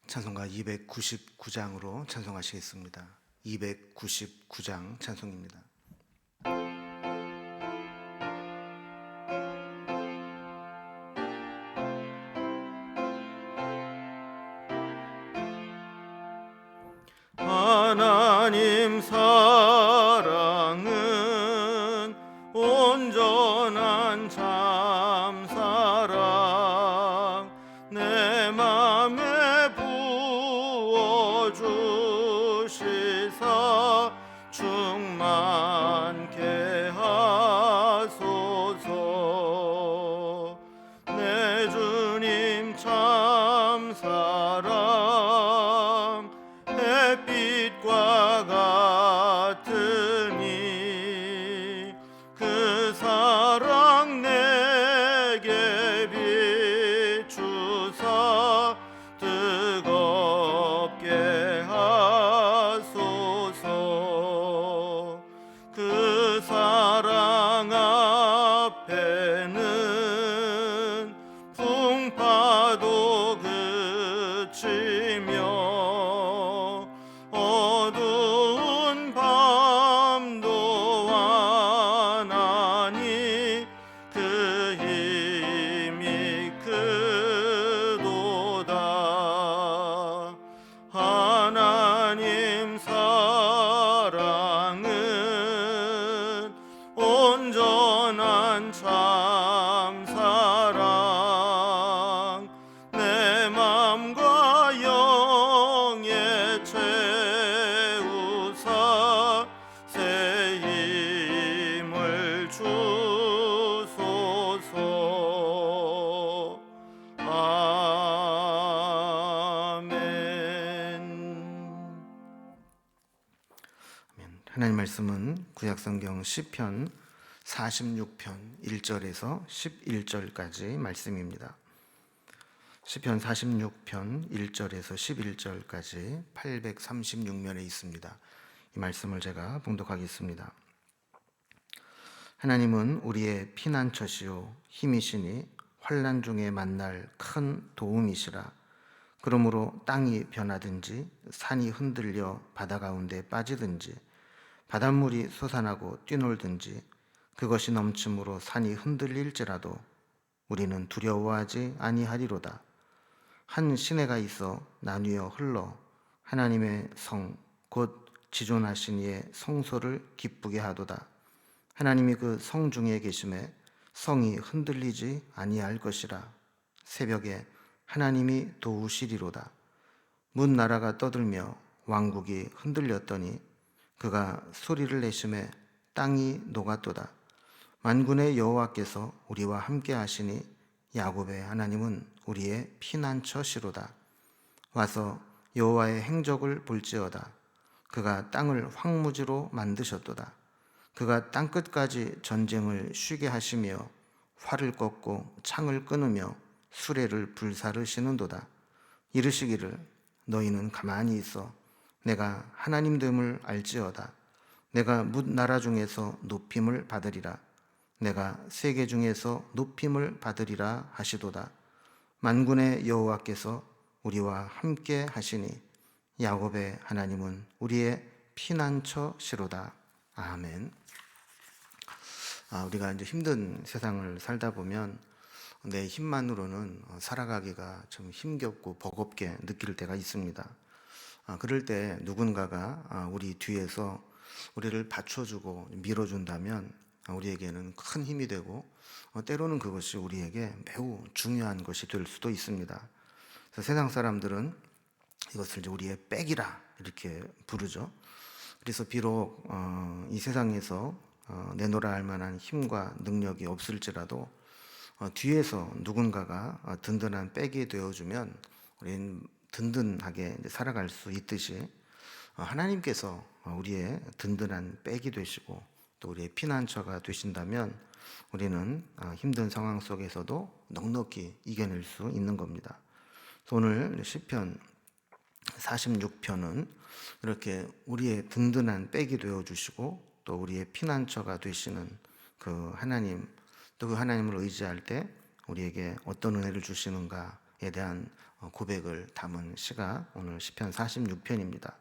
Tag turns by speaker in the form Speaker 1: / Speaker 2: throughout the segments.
Speaker 1: 찬송가 299장으로 찬송하시겠습니다. 299장 찬송입니다. 하나님 사랑은 온전한 참사랑 내 맘에 부어주시사 충만케 하소서. 내 주님 참사랑 햇빛과 같으니 그 사랑 내게 비추사 뜨겁게 하소서. 그 사랑 앞에는 풍파도 그치며 어두운 밤도 완하니 그 힘이 크도다. 하나님 사랑은 온전한 참사랑 내 맘과 영에 채우사 새 힘을 주소서. 아멘. 하나님 말씀은 구약성경 시편 46편 1절에서 11절까지 말씀입니다. 시편 46편 1절에서 11절까지 836면에 있습니다. 이 말씀을 제가 봉독하겠습니다. 하나님은 우리의 피난처시요 힘이시니 환난 중에 만날 큰 도움이시라. 그러므로 땅이 변하든지 산이 흔들려 바다 가운데 빠지든지 바닷물이 솟아나고 뛰놀든지 그것이 넘침으로 산이 흔들릴지라도 우리는 두려워하지 아니하리로다. 한 시내가 있어 나뉘어 흘러 하나님의 성 곧 지존하신 이의 성소를 기쁘게 하도다. 하나님이 그 성 중에 계심에 성이 흔들리지 아니할 것이라. 새벽에 하나님이 도우시리로다. 문 나라가 떠들며 왕국이 흔들렸더니 그가 소리를 내심에 땅이 녹았도다. 만군의 여호와께서 우리와 함께 하시니 야곱의 하나님은 우리의 피난처시로다. 와서 여호와의 행적을 볼지어다. 그가 땅을 황무지로 만드셨도다. 그가 땅끝까지 전쟁을 쉬게 하시며 활을 꺾고 창을 끊으며 수레를 불사르시는도다. 이르시기를 너희는 가만히 있어 내가 하나님 됨을 알지어다. 내가 뭇 나라 중에서 높임을 받으리라. 내가 세계 중에서 높임을 받으리라 하시도다. 만군의 여호와께서 우리와 함께 하시니 야곱의 하나님은 우리의 피난처시로다. 아멘. 우리가 이제 힘든 세상을 살다 보면 내 힘만으로는 살아가기가 좀 힘겹고 버겁게 느낄 때가 있습니다. 그럴 때 누군가가 우리 뒤에서 우리를 받쳐주고 밀어준다면 우리에게는 큰 힘이 되고 때로는 그것이 우리에게 매우 중요한 것이 될 수도 있습니다. 그래서 세상 사람들은 이것을 이제 우리의 백이라 이렇게 부르죠. 그래서 비록 이 세상에서 내놓으라 할 만한 힘과 능력이 없을지라도 뒤에서 누군가가 든든한 백이 되어주면 우리는 든든하게 살아갈 수 있듯이 하나님께서 우리의 든든한 백이 되시고 또 우리의 피난처가 되신다면 우리는 힘든 상황 속에서도 넉넉히 이겨낼 수 있는 겁니다. 오늘 시편 46편은 이렇게 우리의 든든한 백이 되어주시고 또 우리의 피난처가 되시는 그 하나님, 또 그 하나님을 의지할 때 우리에게 어떤 은혜를 주시는가 대한 고백을 담은 시가 오늘 시편 46편입니다.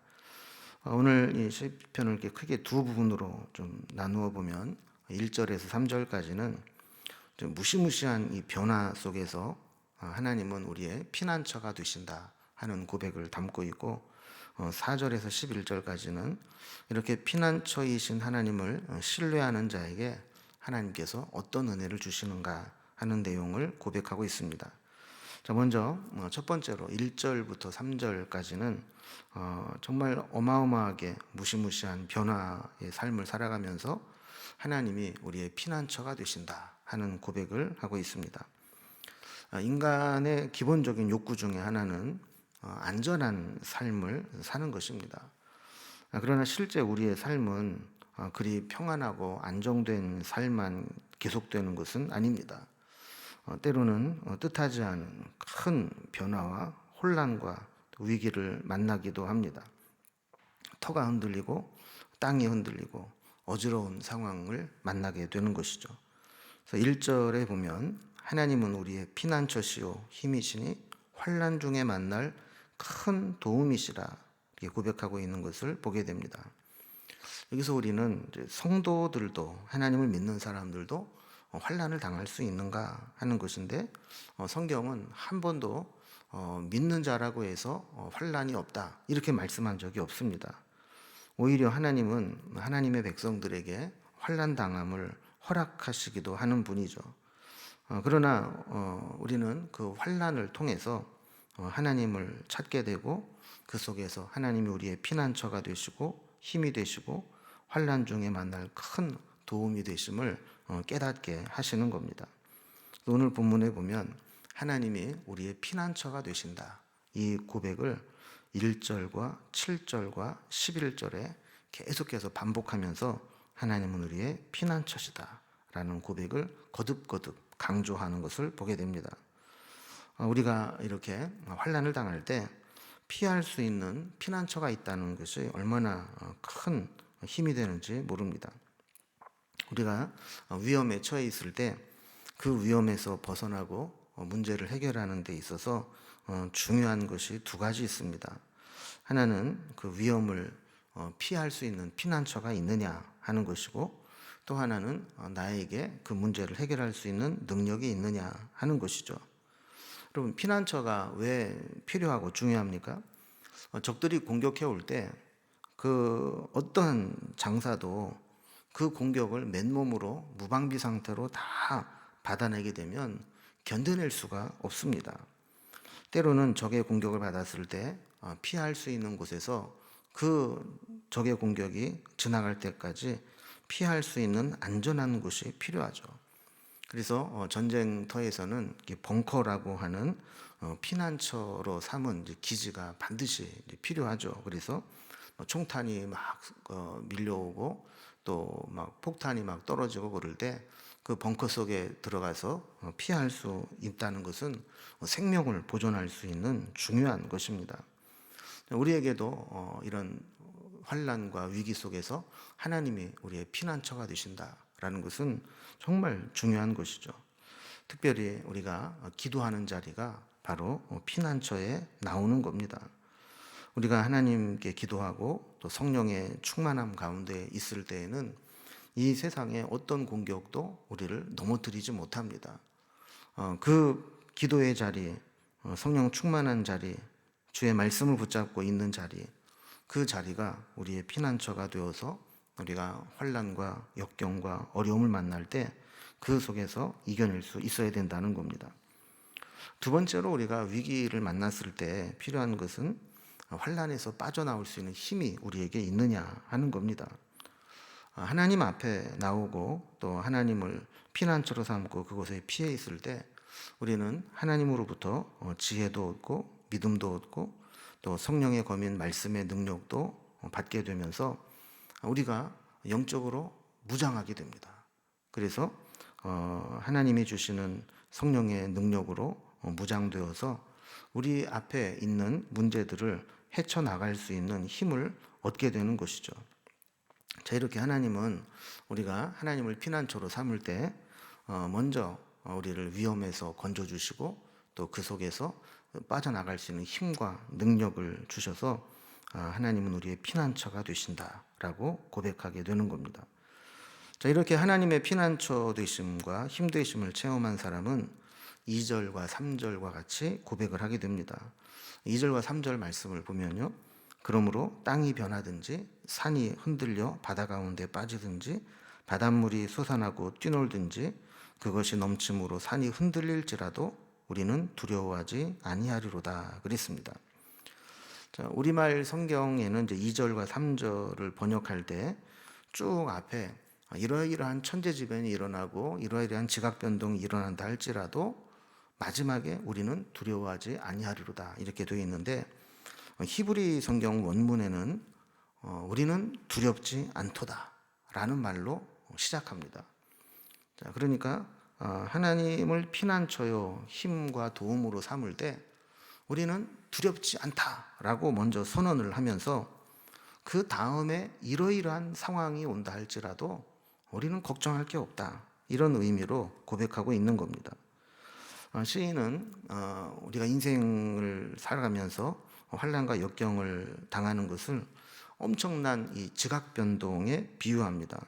Speaker 1: 오늘 이 시편을 이렇게 크게 두 부분으로 좀 나누어 보면 1절에서 3절까지는 좀 무시무시한 이 변화 속에서 하나님은 우리의 피난처가 되신다 하는 고백을 담고 있고, 4절에서 11절까지는 이렇게 피난처이신 하나님을 신뢰하는 자에게 하나님께서 어떤 은혜를 주시는가 하는 내용을 고백하고 있습니다. 자, 먼저 첫 번째로 1절부터 3절까지는 정말 어마어마하게 무시무시한 변화의 삶을 살아가면서 하나님이 우리의 피난처가 되신다 하는 고백을 하고 있습니다. 인간의 기본적인 욕구 중에 하나는 안전한 삶을 사는 것입니다. 그러나 실제 우리의 삶은 그리 평안하고 안정된 삶만 계속되는 것은 아닙니다. 때로는 뜻하지 않은 큰 변화와 혼란과 위기를 만나기도 합니다. 터가 흔들리고 땅이 흔들리고 어지러운 상황을 만나게 되는 것이죠. 그래서 1절에 보면 하나님은 우리의 피난처시요 힘이시니 환난 중에 만날 큰 도움이시라 이렇게 고백하고 있는 것을 보게 됩니다. 여기서 우리는 성도들도, 하나님을 믿는 사람들도 환난을 당할 수 있는가 하는 것인데, 성경은 한 번도 믿는 자라고 해서 환난이 없다 이렇게 말씀한 적이 없습니다. 오히려 하나님은 하나님의 백성들에게 환난 당함을 허락하시기도 하는 분이죠. 그러나 우리는 그 환난을 통해서 하나님을 찾게 되고, 그 속에서 하나님이 우리의 피난처가 되시고 힘이 되시고 환난 중에 만날 큰 도움이 되심을 깨닫게 하시는 겁니다. 오늘 본문에 보면 하나님이 우리의 피난처가 되신다 이 고백을 1절과 7절과 11절에 계속해서 반복하면서 하나님은 우리의 피난처시다 라는 고백을 거듭거듭 강조하는 것을 보게 됩니다. 우리가 이렇게 환난을 당할 때 피할 수 있는 피난처가 있다는 것이 얼마나 큰 힘이 되는지 모릅니다. 우리가 위험에 처해 있을 때 그 위험에서 벗어나고 문제를 해결하는 데 있어서 중요한 것이 두 가지 있습니다. 하나는 그 위험을 피할 수 있는 피난처가 있느냐 하는 것이고, 또 하나는 나에게 그 문제를 해결할 수 있는 능력이 있느냐 하는 것이죠. 여러분, 피난처가 왜 필요하고 중요합니까? 적들이 공격해 올 때 그 어떠한 장사도 그 공격을 맨몸으로 무방비 상태로 다 받아내게 되면 견뎌낼 수가 없습니다. 때로는 적의 공격을 받았을 때 피할 수 있는 곳에서 그 적의 공격이 지나갈 때까지 피할 수 있는 안전한 곳이 필요하죠. 그래서 전쟁터에서는 벙커라고 하는 피난처로 삼은 기지가 반드시 필요하죠. 그래서 총탄이 막 밀려오고 또 막 폭탄이 막 떨어지고 그럴 때 그 벙커 속에 들어가서 피할 수 있다는 것은 생명을 보존할 수 있는 중요한 것입니다. 우리에게도 이런 환난과 위기 속에서 하나님이 우리의 피난처가 되신다라는 것은 정말 중요한 것이죠. 특별히 우리가 기도하는 자리가 바로 피난처에 나오는 겁니다. 우리가 하나님께 기도하고 또 성령의 충만함 가운데 있을 때에는 이 세상의 어떤 공격도 우리를 넘어뜨리지 못합니다. 그 기도의 자리, 성령 충만한 자리, 주의 말씀을 붙잡고 있는 자리, 그 자리가 우리의 피난처가 되어서 우리가 환난과 역경과 어려움을 만날 때 그 속에서 이겨낼 수 있어야 된다는 겁니다. 두 번째로 우리가 위기를 만났을 때 필요한 것은 환난에서 빠져나올 수 있는 힘이 우리에게 있느냐 하는 겁니다. 하나님 앞에 나오고 또 하나님을 피난처로 삼고 그곳에 피해 있을 때 우리는 하나님으로부터 지혜도 얻고 믿음도 얻고 또 성령의 검인 말씀의 능력도 받게 되면서 우리가 영적으로 무장하게 됩니다. 그래서 하나님이 주시는 성령의 능력으로 무장되어서 우리 앞에 있는 문제들을 헤쳐나갈 수 있는 힘을 얻게 되는 것이죠. 자, 이렇게 하나님은 우리가 하나님을 피난처로 삼을 때 먼저 우리를 위험에서 건져주시고 또 그 속에서 빠져나갈 수 있는 힘과 능력을 주셔서 하나님은 우리의 피난처가 되신다라고 고백하게 되는 겁니다. 자, 이렇게 하나님의 피난처 되심과 힘 되심을 체험한 사람은 2절과 3절과 같이 고백을 하게 됩니다. 2절과 3절 말씀을 보면요. 그러므로 땅이 변하든지 산이 흔들려 바다 가운데 빠지든지 바닷물이 솟아나고 뛰놀든지 그것이 넘침으로 산이 흔들릴지라도 우리는 두려워하지 아니하리로다 그랬습니다. 자, 우리말 성경에는 이제 2절과 3절을 번역할 때 쭉 앞에 이러이러한 천재지변이 일어나고 이러이러한 지각 변동이 일어난다 할지라도 마지막에 우리는 두려워하지 아니하리로다 이렇게 되어 있는데, 히브리 성경 원문에는 우리는 두렵지 않도다 라는 말로 시작합니다. 자, 그러니까 하나님을 피난처요 힘과 도움으로 삼을 때 우리는 두렵지 않다라고 먼저 선언을 하면서 그 다음에 이러이러한 상황이 온다 할지라도 우리는 걱정할 게 없다, 이런 의미로 고백하고 있는 겁니다. 시인은 우리가 인생을 살아가면서 환난과 역경을 당하는 것을 엄청난 이 지각 변동에 비유합니다.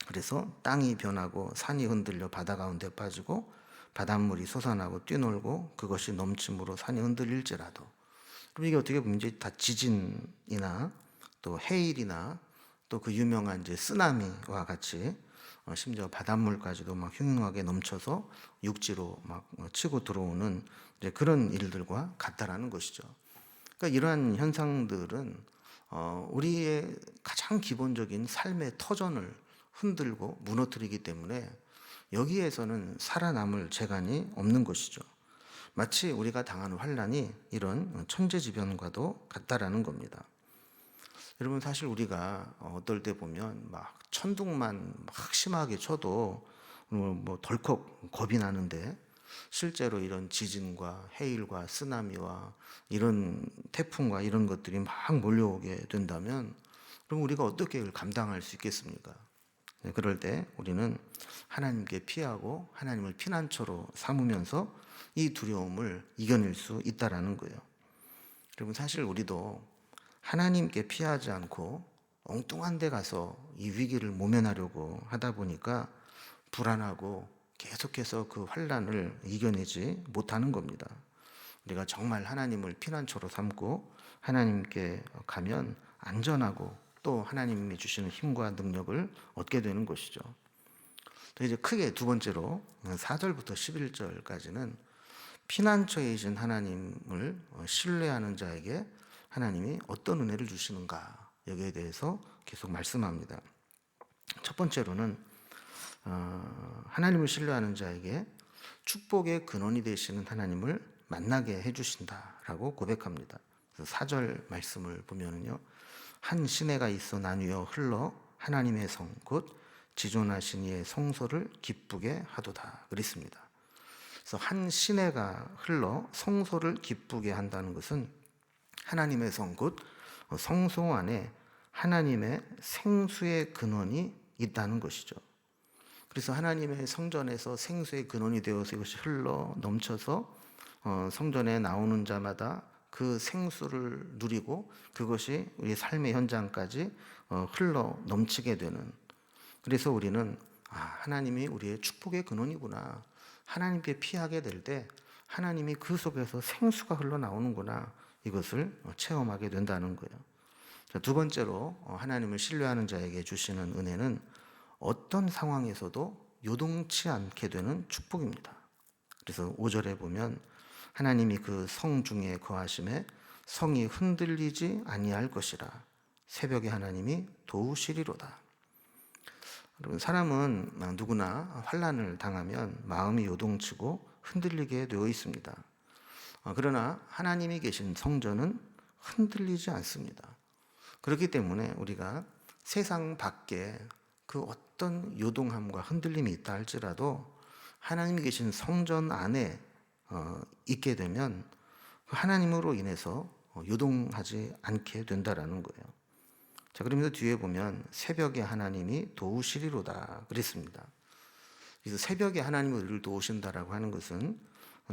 Speaker 1: 그래서 땅이 변하고 산이 흔들려 바다 가운데 빠지고 바닷물이 솟아나고 뛰놀고 그것이 넘침으로 산이 흔들릴지라도, 그럼 이게 어떻게 보면 이제 다 지진이나 또 해일이나 또 그 유명한 이제 쓰나미와 같이 심지어 바닷물까지도 막 흉흉하게 넘쳐서 육지로 막 치고 들어오는 이제 그런 일들과 같다라는 것이죠. 그러니까 이러한 현상들은 우리의 가장 기본적인 삶의 터전을 흔들고 무너뜨리기 때문에 여기에서는 살아남을 재간이 없는 것이죠. 마치 우리가 당하는 환난이 이런 천재지변과도 같다라는 겁니다. 여러분, 사실 우리가 어떨 때 보면 막 천둥만 막 심하게 쳐도 뭐 덜컥 겁이 나는데, 실제로 이런 지진과 해일과 쓰나미와 이런 태풍과 이런 것들이 막 몰려오게 된다면 그럼 우리가 어떻게 이걸 감당할 수 있겠습니까? 그럴 때 우리는 하나님께 피하고 하나님을 피난처로 삼으면서 이 두려움을 이겨낼 수 있다라는 거예요. 여러분, 사실 우리도 하나님께 피하지 않고 엉뚱한 데 가서 이 위기를 모면하려고 하다 보니까 불안하고 계속해서 그 환난을 이겨내지 못하는 겁니다. 우리가 정말 하나님을 피난처로 삼고 하나님께 가면 안전하고 또 하나님이 주시는 힘과 능력을 얻게 되는 것이죠. 또 이제 크게 두 번째로 4절부터 11절까지는 피난처이신 하나님을 신뢰하는 자에게 하나님이 어떤 은혜를 주시는가, 여기에 대해서 계속 말씀합니다. 첫 번째로는 하나님을 신뢰하는 자에게 축복의 근원이 되시는 하나님을 만나게 해주신다라고 고백합니다. 그래서 4절 말씀을 보면요, 한 시내가 있어 나뉘어 흘러 하나님의 성 곧 지존하신 이의 성소를 기쁘게 하도다 그랬습니다. 그래서 한 시내가 흘러 성소를 기쁘게 한다는 것은 하나님의 성 곧 성소 안에 하나님의 생수의 근원이 있다는 것이죠. 그래서 하나님의 성전에서 생수의 근원이 되어서 이것이 흘러 넘쳐서 성전에 나오는 자마다 그 생수를 누리고 그것이 우리 삶의 현장까지 흘러 넘치게 되는, 그래서 우리는 하나님이 우리의 축복의 근원이구나, 하나님께 피하게 될 때 하나님이 그 속에서 생수가 흘러나오는구나, 이것을 체험하게 된다는 거예요. 두 번째로 하나님을 신뢰하는 자에게 주시는 은혜는 어떤 상황에서도 요동치 않게 되는 축복입니다. 그래서 5절에 보면 하나님이 그 성 중에 거하심에 성이 흔들리지 아니할 것이라 새벽에 하나님이 도우시리로다. 여러분, 사람은 누구나 환난을 당하면 마음이 요동치고 흔들리게 되어 있습니다. 그러나 하나님이 계신 성전은 흔들리지 않습니다. 그렇기 때문에 우리가 세상 밖에 그 어떤 요동함과 흔들림이 있다 할지라도 하나님이 계신 성전 안에 있게 되면 하나님으로 인해서 요동하지 않게 된다라는 거예요. 자, 그러면서 뒤에 보면 새벽에 하나님이 도우시리로다 그랬습니다. 그래서 새벽에 하나님이 우리를 도우신다라고 하는 것은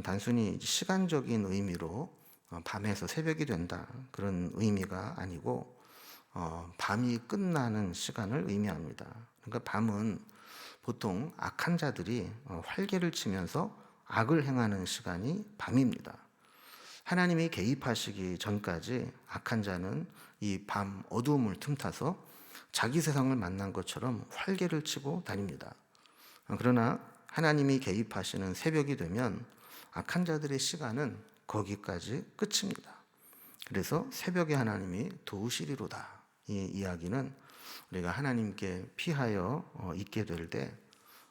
Speaker 1: 단순히 시간적인 의미로 밤에서 새벽이 된다 그런 의미가 아니고 밤이 끝나는 시간을 의미합니다. 그러니까 밤은 보통 악한 자들이 활개를 치면서 악을 행하는 시간이 밤입니다. 하나님이 개입하시기 전까지 악한 자는 이 밤 어두움을 틈타서 자기 세상을 만난 것처럼 활개를 치고 다닙니다. 그러나 하나님이 개입하시는 새벽이 되면 악한 자들의 시간은 거기까지 끝입니다. 그래서 새벽에 하나님이 도우시리로다. 이 이야기는 우리가 하나님께 피하여 있게 될 때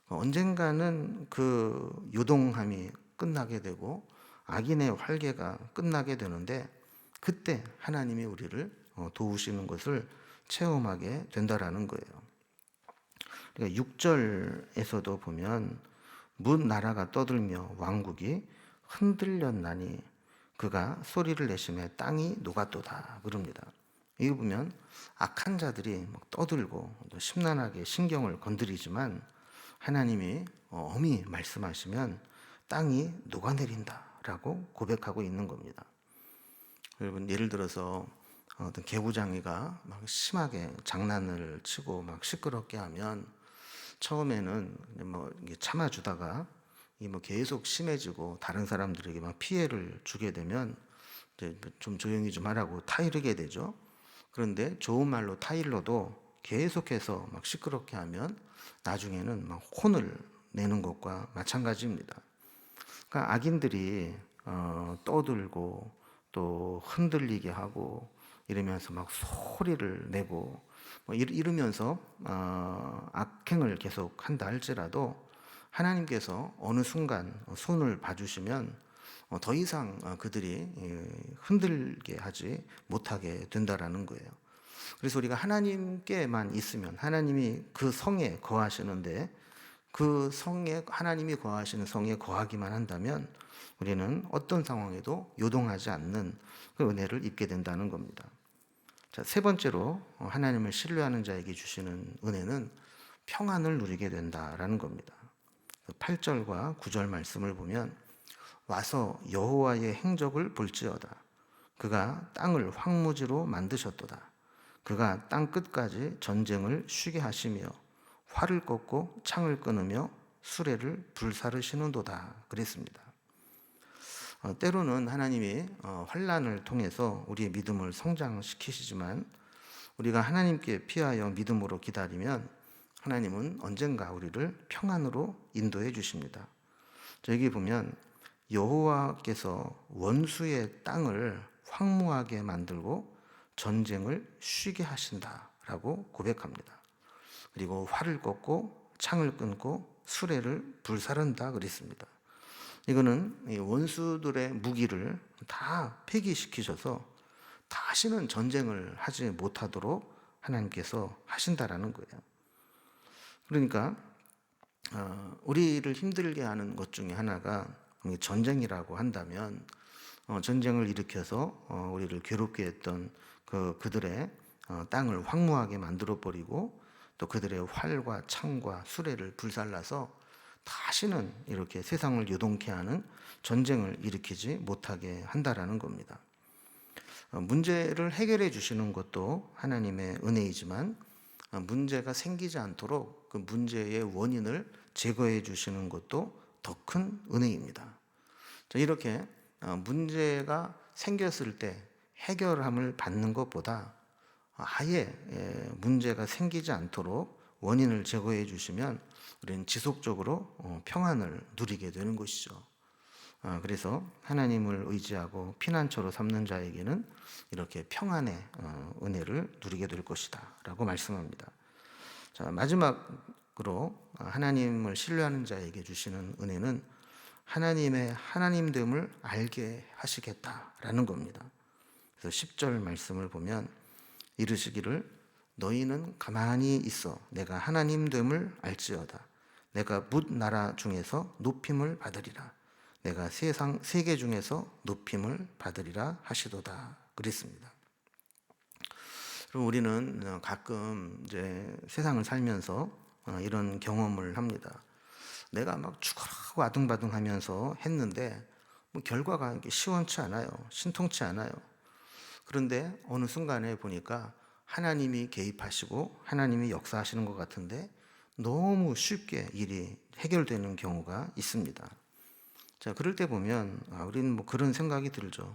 Speaker 1: 언젠가는 그 요동함이 끝나게 되고 악인의 활개가 끝나게 되는데 그때 하나님이 우리를 도우시는 것을 체험하게 된다라는 거예요. 그러니까 6절에서도 보면 문 나라가 떠들며 왕국이 흔들렸나니 그가 소리를 내심에 땅이 녹았도다 그럽니다. 이거 보면 악한 자들이 막 떠들고 또 심란하게 신경을 건드리지만 하나님이 엄히 말씀하시면 땅이 녹아내린다라고 고백하고 있는 겁니다. 여러분 예를 들어서 어떤 개구장이가 막 심하게 장난을 치고 막 시끄럽게 하면 처음에는 뭐 참아주다가 이 뭐 계속 심해지고 다른 사람들에게 막 피해를 주게 되면 이제 좀 조용히 좀 하라고 타이르게 되죠. 그런데 좋은 말로 타일러도 계속해서 막 시끄럽게 하면 나중에는 막 혼을 내는 것과 마찬가지입니다. 그러니까 악인들이 떠들고 또 흔들리게 하고 이러면서 막 소리를 내고 뭐 이러면서 악행을 계속 한다 할지라도 하나님께서 어느 순간 손을 봐주시면 더 이상 그들이 흔들게 하지 못하게 된다라는 거예요. 그래서 우리가 하나님께만 있으면 하나님이 그 성에 거하시는데 그 성에 하나님이 거하시는 성에 거하기만 한다면 우리는 어떤 상황에도 요동하지 않는 그 은혜를 입게 된다는 겁니다. 자, 세 번째로 하나님을 신뢰하는 자에게 주시는 은혜는 평안을 누리게 된다라는 겁니다. 8절과 9절 말씀을 보면 와서 여호와의 행적을 볼지어다. 그가 땅을 황무지로 만드셨도다. 그가 땅 끝까지 전쟁을 쉬게 하시며 활을 꺾고 창을 끊으며 수레를 불사르시는도다 그랬습니다. 때로는 하나님이 환난을 통해서 우리의 믿음을 성장시키시지만 우리가 하나님께 피하여 믿음으로 기다리면 하나님은 언젠가 우리를 평안으로 인도해 주십니다. 여기 보면 여호와께서 원수의 땅을 황무하게 만들고 전쟁을 쉬게 하신다라고 고백합니다. 그리고 활을 꺾고 창을 끊고 수레를 불사른다 그랬습니다. 이거는 원수들의 무기를 다 폐기시키셔서 다시는 전쟁을 하지 못하도록 하나님께서 하신다라는 거예요. 그러니까 우리를 힘들게 하는 것 중에 하나가 전쟁이라고 한다면 전쟁을 일으켜서 우리를 괴롭게 했던 그들의 땅을 황무하게 만들어 버리고 또 그들의 활과 창과 수레를 불살라서 다시는 이렇게 세상을 요동케 하는 전쟁을 일으키지 못하게 한다라는 겁니다. 문제를 해결해 주시는 것도 하나님의 은혜이지만 문제가 생기지 않도록 그 문제의 원인을 제거해 주시는 것도 더 큰 은혜입니다. 이렇게 문제가 생겼을 때 해결함을 받는 것보다 아예 문제가 생기지 않도록 원인을 제거해 주시면 우리는 지속적으로 평안을 누리게 되는 것이죠. 그래서 하나님을 의지하고 피난처로 삼는 자에게는 이렇게 평안의 은혜를 누리게 될 것이다 라고 말씀합니다. 자, 마지막으로 하나님을 신뢰하는 자에게 주시는 은혜는 하나님의 하나님됨을 알게 하시겠다라는 겁니다. 그래서 10절 말씀을 보면 이르시기를 너희는 가만히 있어 내가 하나님됨을 알지어다. 내가 뭇 나라 중에서 높임을 받으리라. 내가 세계 중에서 높임을 받으리라 하시도다 그랬습니다. 그럼 우리는 가끔 이제 세상을 살면서 이런 경험을 합니다. 내가 막 죽어라고 아둥바둥하면서 했는데 뭐 결과가 이렇게 시원치 않아요. 신통치 않아요. 그런데 어느 순간에 보니까 하나님이 개입하시고 하나님이 역사하시는 것 같은데 너무 쉽게 일이 해결되는 경우가 있습니다. 자, 그럴 때 보면 우리는 뭐 그런 생각이 들죠.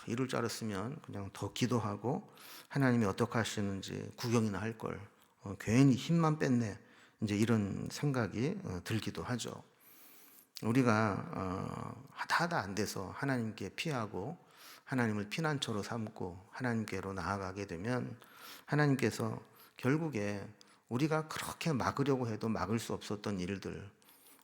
Speaker 1: 이럴 줄 알았으면 그냥 더 기도하고 하나님이 어떻게 하시는지 구경이나 할 걸. 괜히 힘만 뺐네. 이제 이런 생각이 들기도 하죠. 우리가 하다 안 돼서 하나님께 피하고 하나님을 피난처로 삼고 하나님께로 나아가게 되면 하나님께서 결국에 우리가 그렇게 막으려고 해도 막을 수 없었던 일들,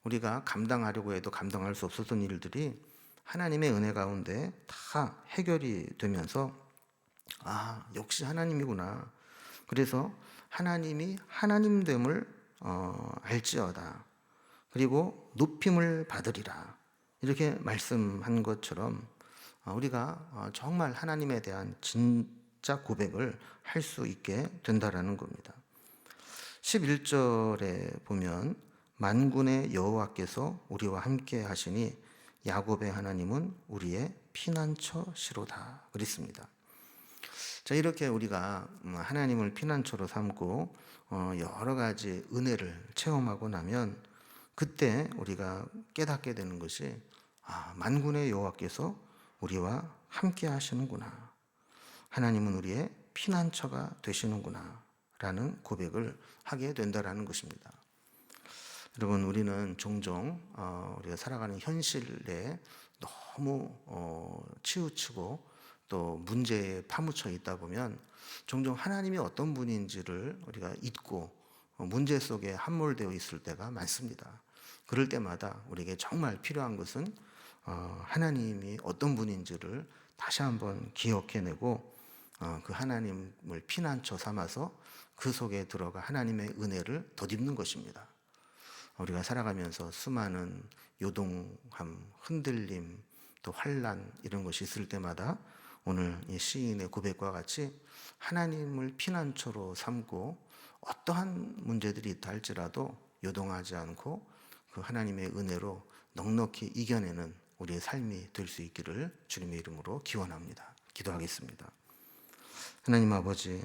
Speaker 1: 우리가 감당하려고 해도 감당할 수 없었던 일들이 하나님의 은혜 가운데 다 해결이 되면서 역시 하나님이구나. 그래서 하나님이 하나님됨을 알지어다. 그리고 높임을 받으리라. 이렇게 말씀한 것처럼 우리가 정말 하나님에 대한 진짜 고백을 할 수 있게 된다라는 겁니다. 11절에 보면 만군의 여호와께서 우리와 함께 하시니 야곱의 하나님은 우리의 피난처시로다. 그랬습니다. 자, 이렇게 우리가 하나님을 피난처로 삼고 여러 가지 은혜를 체험하고 나면 그때 우리가 깨닫게 되는 것이 만군의 여호와께서 우리와 함께 하시는구나. 하나님은 우리의 피난처가 되시는구나 라는 고백을 하게 된다라는 것입니다. 여러분, 우리는 종종 우리가 살아가는 현실에 너무 치우치고 또 문제에 파묻혀 있다 보면 종종 하나님이 어떤 분인지를 우리가 잊고 문제 속에 함몰되어 있을 때가 많습니다. 그럴 때마다 우리에게 정말 필요한 것은 하나님이 어떤 분인지를 다시 한번 기억해내고 그 하나님을 피난처 삼아서 그 속에 들어가 하나님의 은혜를 덧입는 것입니다. 우리가 살아가면서 수많은 요동함, 흔들림, 또 환난 이런 것이 있을 때마다 오늘 이 시인의 고백과 같이 하나님을 피난처로 삼고 어떠한 문제들이 있다 할지라도 요동하지 않고 그 하나님의 은혜로 넉넉히 이겨내는 우리의 삶이 될 수 있기를 주님의 이름으로 기원합니다. 기도하겠습니다. 하나님 아버지,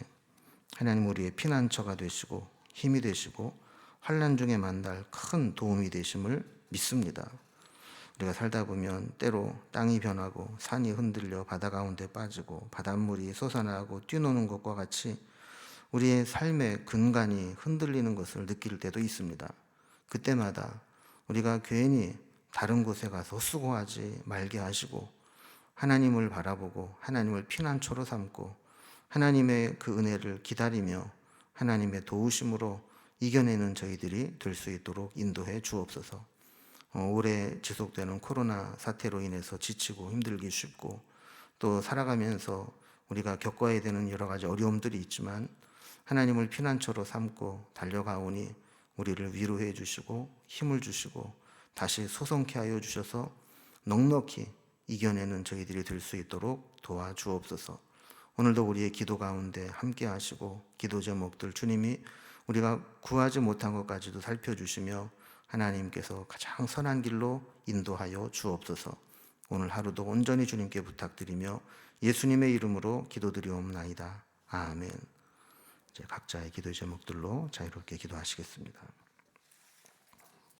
Speaker 1: 하나님 우리의 피난처가 되시고 힘이 되시고 환난 중에 만날 큰 도움이 되심을 믿습니다. 우리가 살다 보면 때로 땅이 변하고 산이 흔들려 바다 가운데 빠지고 바닷물이 솟아나고 뛰노는 것과 같이 우리의 삶의 근간이 흔들리는 것을 느낄 때도 있습니다. 그때마다 우리가 괜히 다른 곳에 가서 수고하지 말게 하시고 하나님을 바라보고 하나님을 피난처로 삼고 하나님의 그 은혜를 기다리며 하나님의 도우심으로 이겨내는 저희들이 될 수 있도록 인도해 주옵소서. 오래 지속되는 코로나 사태로 인해서 지치고 힘들기 쉽고 또 살아가면서 우리가 겪어야 되는 여러 가지 어려움들이 있지만 하나님을 피난처로 삼고 달려가오니 우리를 위로해 주시고 힘을 주시고 다시 소성케 하여 주셔서 넉넉히 이겨내는 저희들이 될 수 있도록 도와주옵소서. 오늘도 우리의 기도 가운데 함께 하시고 기도 제목들 주님이 우리가 구하지 못한 것까지도 살펴주시며 하나님께서 가장 선한 길로 인도하여 주옵소서. 오늘 하루도 온전히 주님께 부탁드리며 예수님의 이름으로 기도드리옵나이다. 아멘. 이제 각자의 기도 제목들로 자유롭게 기도하시겠습니다.